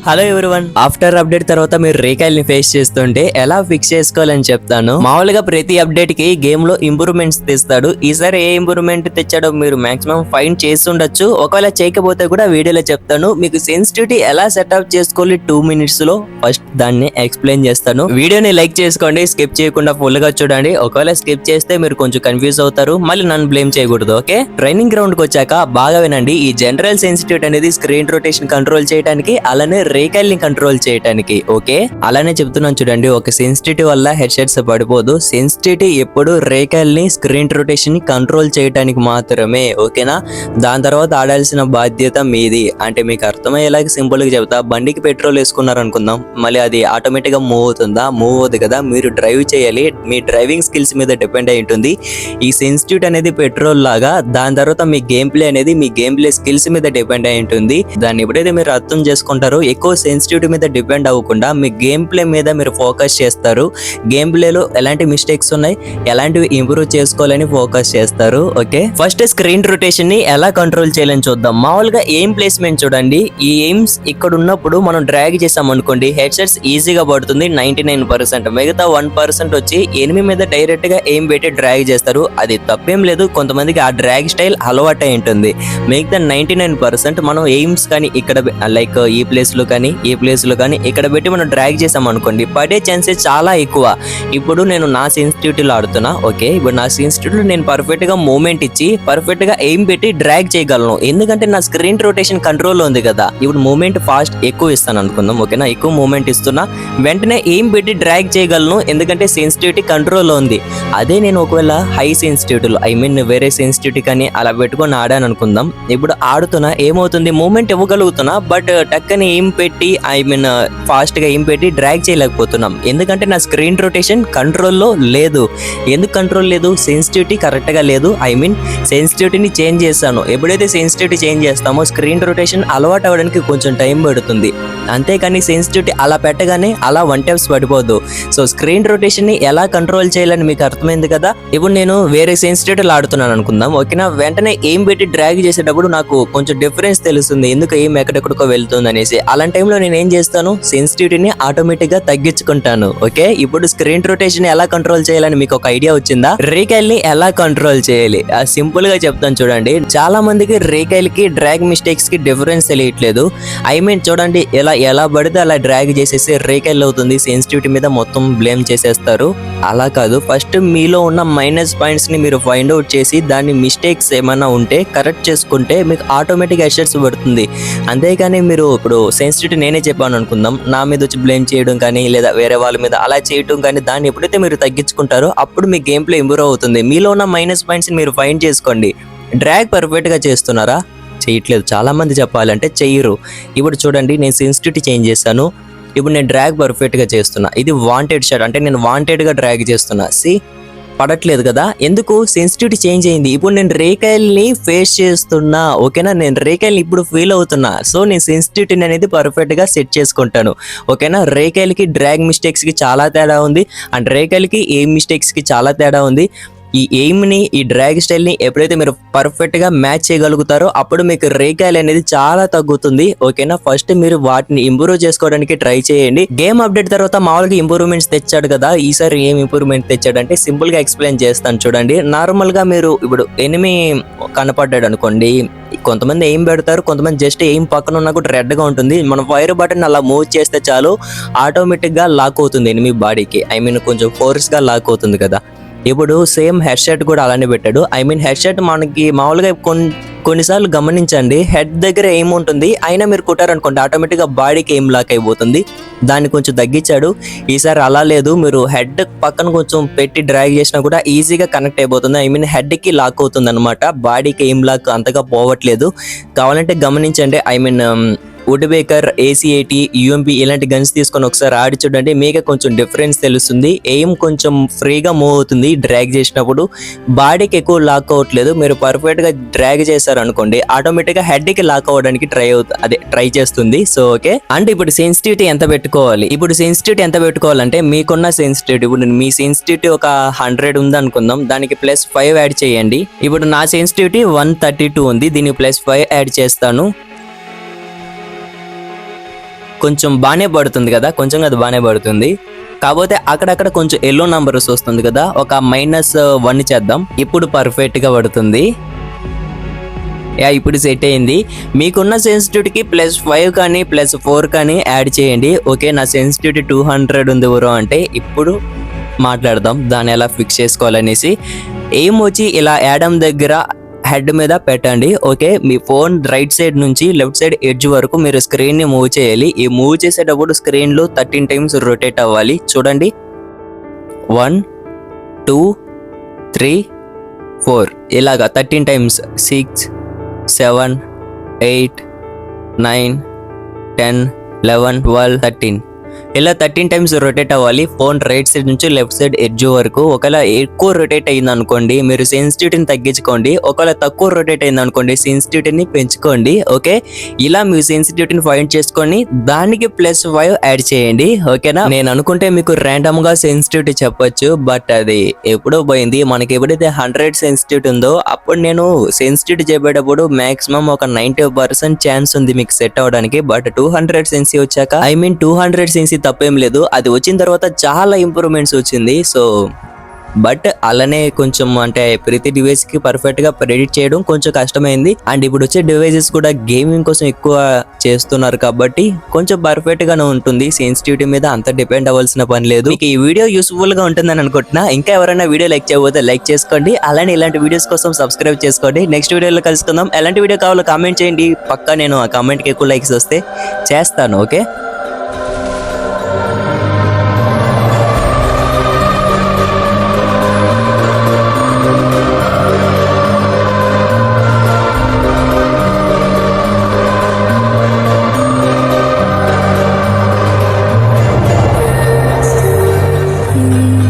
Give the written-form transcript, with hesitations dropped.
Hello everyone, after update తర్వాత మీరు రేకాయల్ని face చేస్తుంటే ఎలా ఫిక్స్ చేసుకోవాలని చెప్తాను. మామూలుగా ప్రతి అప్డేట్ కి గేమ్ లో ఇంప్రూవ్మెంట్స్ తెస్తాడు. ఈసారి ఏ ఇంప్రూవ్మెంట్ తెచ్చాడో మీరు మాక్సిమం ఫైండ్ చేసి ఉండొచ్చు. ఒకవేళ చేయకపోతే కూడా వీడియోలో చెప్తాను. మీకు సెన్సిటివిటీ ఎలా సెటప్ చేసుకోవాలి 2 minutes లో ఫస్ట్ దాన్ని ఎక్స్ప్లెయిన్ చేస్తాను. వీడియోని లైక్ చేసుకోండి, స్కిప్ చేయకుండా ఫుల్ గా చూడండి. ఒకవేళ స్కిప్ చేస్తే మీరు కొంచెం కన్ఫ్యూజ్ అవుతారు, మళ్ళీ నన్ను బ్లేమ్ చేయకూడదు. ఓకే, ట్రైనింగ్ గ్రౌండ్ కి వచ్చాక బాగా వినండి. ఈ జనరల్ సెన్సిటివిటీ అనేది స్క్రీన్ రొటేషన్ కంట్రోల్ చేయడానికి, అలానే రేకాయల్ ని కంట్రోల్ చేయడానికి. ఓకే, అలానే చెప్తున్నాను చూడండి. ఒక సెన్సిటివిటీ వల్ల హెడ్ సెట్స్ పడిపోదు. సెన్సిటివిటీ ఎప్పుడు రేకాయల్ ని స్క్రీన్ రొటేషన్ ని కంట్రోల్ చేయడానికి మాత్రమే. ఓకేనా, దాని తర్వాత ఆడాల్సిన బాధ్యత మీది. అంటే మీకు అర్థమయ్యేలాగా సింపుల్ గా చెప్తా. బండికి పెట్రోల్ వేసుకున్నారు అనుకుందాం, మళ్ళీ అది ఆటోమేటిక్ గా మూవ్ అవుతుందా? మూవ్ అవుతుంది కదా. మీరు డ్రైవ్ చేయాలి, మీ డ్రైవింగ్ స్కిల్స్ మీద డిపెండ్ అయి ఉంటుంది. ఈ సెన్సిటివిటీ అనేది పెట్రోల్ లాగా, దాని తర్వాత మీ గేమ్ ప్లే అనేది మీ గేమ్ ప్లే స్కిల్స్ మీద డిపెండ్ అయి ఉంటుంది. దాన్ని ఎప్పుడైతే మీరు అర్థం చేసుకుంటారో ఎక్కువ సెన్సిటివిటీ మీద డిపెండ్ అవ్వకుండా మీ గేమ్ ప్లే మీద మీరు ఫోకస్ చేస్తారు. గేమ్ ప్లేలో ఎలాంటి మిస్టేక్స్ ఉన్నాయి, ఎలాంటివి ఇంప్రూవ్ చేసుకోవాలని ఫోకస్ చేస్తారు. ఓకే, ఫస్ట్ స్క్రీన్ రొటేషన్ ని ఎలా కంట్రోల్ చేయాలని చూద్దాం. మామూలుగా ఎయిమ్ ప్లేస్మెంట్ చూడండి. ఈ ఎయిమ్స్ ఇక్కడ ఉన్నప్పుడు మనం డ్రాగ్ చేసాం అనుకోండి, హెడ్ సెట్స్ ఈజీగా పడుతుంది 99%. మిగతా 1% వచ్చి ఎనిమి మీద డైరెక్ట్ గా ఎయిమ్ పెట్టి డ్రాగ్ చేస్తారు. అది తప్పేం లేదు, కొంతమందికి ఆ డ్రాగ్ స్టైల్ అలవాటు అయి ఉంటుంది. మిగతా 99% మనం ఎయిమ్స్ కానీ ఇక్కడ లైక్ ఈ ప్లేస్ లో కానీ ఈ ప్లేస్ లో కానీ ఇక్కడ పెట్టి మనం డ్రాగ్ చేసాం అనుకోండి, పడే ఛాన్సెస్ చాలా ఎక్కువ. ఇప్పుడు నేను నా సెన్సిటివిటీలో ఆడుతున్నా. ఓకే, ఇప్పుడు నా సెన్సిటివిటీలో నేను పర్ఫెక్ట్ గా మూమెంట్ ఇచ్చి పర్ఫెక్ట్ గా ఎయిమ్ పెట్టి డ్రాగ్ చేయగలను, ఎందుకంటే నా స్క్రీన్ రొటేషన్ కంట్రోల్ ఉంది కదా. ఇప్పుడు మూమెంట్ ఫాస్ట్ ఎక్కువ ఇస్తాను అనుకుందాం. ఓకేనా, ఎక్కువ మూమెంట్ ఇస్తున్నా, వెంటనే ఎయిమ్ పెట్టి డ్రాగ్ చేయగలను, ఎందుకంటే సెన్సిటివిటీ కంట్రోల్ ఉంది. అదే నేను ఒకవేళ హై సెన్సిటివిటీలో వేరే సెన్సిటివిటీ కానీ అలా పెట్టుకొని ఆడాను అనుకుందాం. ఇప్పుడు ఆడుతున్నా ఏమవుతుంది, మూమెంట్ ఇవ్వగలుగుతున్నా, బట్ టక్కని ఎయిమ్ పెట్టి ఫాస్ట్ గా ఎయిమ్ పెట్టి డ్రాగ్ చేయలేకపోతున్నాం, ఎందుకంటే నా స్క్రీన్ రొటేషన్ కంట్రోల్లో లేదు. ఎందుకు కంట్రోల్ లేదు? సెన్సిటివిటీ కరెక్ట్ గా లేదు. సెన్సిటివిటీని చేంజ్ చేస్తాను. ఎప్పుడైతే సెన్సిటివిటీ చేంజ్ చేస్తామో స్క్రీన్ రొటేషన్ అలవాటు అవ్వడానికి కొంచెం టైం పడుతుంది. అంతేకాని సెన్సిటివిటీ అలా పెట్టగానే అలా 1 steps పడిపోదు. సో స్క్రీన్ రొటేషన్ ని ఎలా కంట్రోల్ చేయాలని మీకు అర్థమైంది కదా. ఇప్పుడు నేను వేరే సెన్సిటివిటీలో ఆడుతున్నాను అనుకుందాం. ఓకేనా, వెంటనే ఎయిమ్ పెట్టి డ్రాగ్ చేసేటప్పుడు నాకు కొంచెం డిఫరెన్స్ తెలుస్తుంది, ఎందుకు ఎయిమ్ ఎక్కడెక్కడికో వెళ్తుంది అనేసి. అలాంటి టైంలో నేను ఏం చేస్తాను, సెన్సిటివిటీని ఆటోమేటిక్ గా తగ్గించుకుంటాను. ఓకే, ఇప్పుడు స్క్రీన్ రొటేషన్ ఎలా కంట్రోల్ చేయాలని మీకు ఒక ఐడియా వచ్చిందా? రేకాయల్ ని ఎలా కంట్రోల్ చేయాలి సింపుల్ గా చెప్తాను చూడండి. చాలా మందికి రేకాయల్ కి డ్రాగ్ మిస్టేక్స్ కి డిఫరెన్స్ తెలియట్లేదు. చూడండి, ఎలా పడితే అలా డ్రాగ్ చేసేసి రేకాయల్ అవుతుంది, సెన్సిటివిటీ మీద మొత్తం బ్లేమ్ చేసేస్తారు. అలా కాదు, ఫస్ట్ మీలో ఉన్న మైనస్ పాయింట్స్ ని మీరు ఫైండ్ అవుట్ చేసి దాని మిస్టేక్స్ ఏమైనా ఉంటే కరెక్ట్ చేసుకుంటే మీకు ఆటోమేటిక్ ఎషర్స్ పడుతుంది. అంతేకాని మీరు ఇప్పుడు సెన్సిటివిటీ నేనే చెప్పాను అనుకుందాం, నా మీద వచ్చి బ్లేమ్ చేయడం కానీ లేదా వేరే వాళ్ళ మీద అలా చేయడం కానీ, దాన్ని ఎప్పుడైతే మీరు తగ్గించుకుంటారో అప్పుడు మీ గేమ్ ప్లే ఇంప్రూవ్ అవుతుంది. మీలో ఉన్న మైనస్ పాయింట్స్ ని మీరు ఫైండ్ చేసుకోండి. డ్రాగ్ పర్ఫెక్ట్ గా చేస్తున్నారా? చేయట్లేదు. చాలా మంది చెప్పాలంటే చెయ్యరు. ఇప్పుడు చూడండి, నేను సెన్సిటివిటీ చేంజ్ చేశాను. ఇప్పుడు నేను డ్రాగ్ పర్ఫెక్ట్ గా చేస్తున్నా. ఇది వాంటెడ్ షాట్, అంటే నేను వాంటెడ్ గా డ్రాగ్ చేస్తున్నా. పడట్లేదు కదా, ఎందుకు? సెన్సిటివిటీ చేంజ్ అయింది. ఇప్పుడు నేను రేకాయల్ని ఫేస్ చేస్తున్నా. ఓకేనా, నేను రేకాయల్ని ఇప్పుడు ఫీల్ అవుతున్నా. సో నేను సెన్సిటివిటీని అనేది పర్ఫెక్ట్ గా సెట్ చేసుకుంటాను. ఓకేనా, రేకాయలకి డ్రాగ్ మిస్టేక్స్ కి చాలా తేడా ఉంది, అండ్ రేకాయలకి ఎయిమ్ మిస్టేక్స్ కి చాలా తేడా ఉంది. ఈ ఎయిమ్ ని, ఈ డ్రాగ్ స్టైల్ ని ఎప్పుడైతే మీరు పర్ఫెక్ట్ గా మ్యాచ్ చేయగలుగుతారో అప్పుడు మీకు రేకాయల్ అనేది చాలా తగ్గుతుంది. ఓకేనా, ఫస్ట్ మీరు వాటిని ఇంప్రూవ్ చేసుకోవడానికి ట్రై చేయండి. గేమ్ అప్డేట్ తర్వాత మామూలుగా ఇంప్రూవ్మెంట్స్ తెచ్చాడు కదా, ఈసారి ఏం ఇంప్రూవ్మెంట్ తెచ్చాడంటే సింపుల్ గా ఎక్స్ప్లెయిన్ చేస్తాను చూడండి. నార్మల్ గా మీరు ఇప్పుడు ఎనిమి కనపడ్డాడు అనుకోండి, కొంతమంది ఎయిమ్ పెడతారు, కొంతమంది జస్ట్ ఎయిమ్ పక్కన ఉన్నా కూడా రెడ్ గా ఉంటుంది. మనం ఫైర్ బటన్ అలా మూవ్ చేస్తే చాలు ఆటోమేటిక్ గా లాక్ అవుతుంది ఎనిమి బాడీకి. కొంచెం ఫోర్స్ గా లాక్ అవుతుంది కదా. ఇప్పుడు సేమ్ హెడ్ సెట్ కూడా అలానే పెట్టాడు. హెడ్ సెట్ మనకి మామూలుగా కొన్నిసార్లు గమనించండి, హెడ్ దగ్గర ఎయిమ్ ఉంటుంది, అయినా మీరు కొట్టారనుకోండి ఆటోమేటిక్గా బాడీకి ఎయిమ్ లాక్ అయిపోతుంది. దాన్ని కొంచెం తగ్గించాడు. ఈసారి అలా లేదు, మీరు హెడ్ పక్కన కొంచెం పెట్టి డ్రాగ్ చేసినా కూడా ఈజీగా కనెక్ట్ అయిపోతుంది. హెడ్కి లాక్ అవుతుంది అనమాట, బాడీకి ఎయిమ్ లాక్ అంతగా పోవట్లేదు. కావాలంటే గమనించండి. వుడ్ బేకర్, AC-80, UMP ఇలాంటి గన్స్ తీసుకొని ఒకసారి ఆడి చూడండి, మీకే కొంచెం డిఫరెన్స్ తెలుస్తుంది. ఎయిమ్ కొంచెం ఫ్రీగా మూవ్ అవుతుంది డ్రాగ్ చేసినప్పుడు, బాడీకి ఎక్కువ లాక్ అవ్వట్లేదు. మీరు పర్ఫెక్ట్ గా డ్రాగ్ చేశారు అనుకోండి ఆటోమేటిక్ గా హెడ్ కి లాక్ అవ్వడానికి ట్రై చేస్తుంది. సో ఓకే, అంటే ఇప్పుడు సెన్సిటివిటీ ఎంత పెట్టుకోవాలంటే మీకున్న సెన్సిటివిటీ, ఇప్పుడు మీ సెన్సిటివిటీ ఒక 100 ఉంది అనుకుందాం, దానికి +5 యాడ్ చేయండి. ఇప్పుడు నా సెన్సిటివిటీ 132 ఉంది, దీనికి +5 యాడ్ చేస్తాను. కొంచెం బాగానే పడుతుంది కదా, కొంచెం అది బాగానే పడుతుంది. కాకపోతే అక్కడక్కడ కొంచెం ఎల్లో నంబర్స్ వస్తుంది కదా, ఒక -1 చేద్దాం. ఇప్పుడు పర్ఫెక్ట్ గా పడుతుంది. ఇప్పుడు సెట్ అయింది. మీకున్న సెన్సిటివిటీకి +5 కానీ +4 కానీ యాడ్ చేయండి. ఓకే, నా సెన్సిటివిటీ 200 ఉంది బ్రో అంటే ఇప్పుడు మాట్లాడదాం దాన్ని ఎలా ఫిక్స్ చేసుకోవాలనేసి. ఏం వచ్చి ఇలా యాడమ్ దగ్గర హెడ్ మీద పెట్టండి. ఓకే, మీ ఫోన్ రైట్ సైడ్ నుంచి లెఫ్ట్ సైడ్ ఎడ్జ్ వరకు మీరు స్క్రీన్ ని మూవ్ చేయాలి. ఈ మూవ్ చేసేటప్పుడు స్క్రీన్ లో 13 టైమ్స్ రొటేట్ అవ్వాలి. చూడండి, 1 2 3 4 ఇలాగా 13 టైమ్స్. 6 7 8 9 10 11 12 13 ఇలా 13 టైమ్స్ రొటేట్ అవ్వాలి ఫోన్ రైట్ సైడ్ నుంచి లెఫ్ట్ సైడ్ ఎడ్జ్ వరకు. ఒకవేళ ఎక్కువ రొటేట్ అయింది అనుకోండి మీరు సెన్సిటివిటీని తగ్గించుకోండి. ఒకవేళ తక్కువ రొటేట్ అయింది అనుకోండి సెన్సిటివిటీని పెంచుకోండి. ఓకే, ఇలా మీ సెన్సిటివిటీని ఫైండ్ చేసుకొని దానికి +5 యాడ్ చేయండి. ఓకేనా, నేను అనుకుంటే మీకు ర్యాండమ్ గా సెన్సిటివిటీ చెప్పొచ్చు, బట్ అది ఎప్పుడో పోయింది. మనకి ఎప్పుడైతే 100 సెన్సిటివిటీ ఉందో అప్పుడు నేను సెన్సిటివిటీ చెప్పేటప్పుడు మాక్సిమం ఒక 90% ఛాన్స్ ఉంది మీకు సెట్ అవడానికి. బట్ 200 సెన్సి వచ్చాక 200 సెన్సి తప్పేం లేదు, అది వచ్చిన తర్వాత చాలా ఇంప్రూవ్మెంట్స్ వచ్చింది. సో బట్ అలానే కొంచెం అంటే ప్రతి డివైస్ కి పర్ఫెక్ట్ గా ప్రెడిక్ట్ చేయడం కొంచెం కష్టమైంది. అండ్ ఇప్పుడు వచ్చే డివైసెస్ కూడా గేమింగ్ కోసం ఎక్కువ చేస్తున్నారు కాబట్టి కొంచెం పర్ఫెక్ట్ గానే ఉంటుంది. సెన్సిటివిటీ మీద అంత డిపెండ్ అవ్వాల్సిన పని లేదు. మీకు ఈ వీడియో యూస్ఫుల్ గా ఉంటుందని అనుకుంటున్నా. ఇంకా ఎవరైనా వీడియో లైక్ చేయకపోతే లైక్ చేసుకోండి. అలానే ఇలాంటి వీడియోస్ కోసం సబ్స్క్రైబ్ చేసుకోండి. నెక్స్ట్ వీడియోలో కలుసుకుందాం. ఎలాంటి వీడియో కావాలో కామెంట్ చేయండి. పక్కా నేను ఆ కామెంట్ కి ఎక్కువ లైక్స్ వస్తే చేస్తాను. ఓకే. Mm-hmm.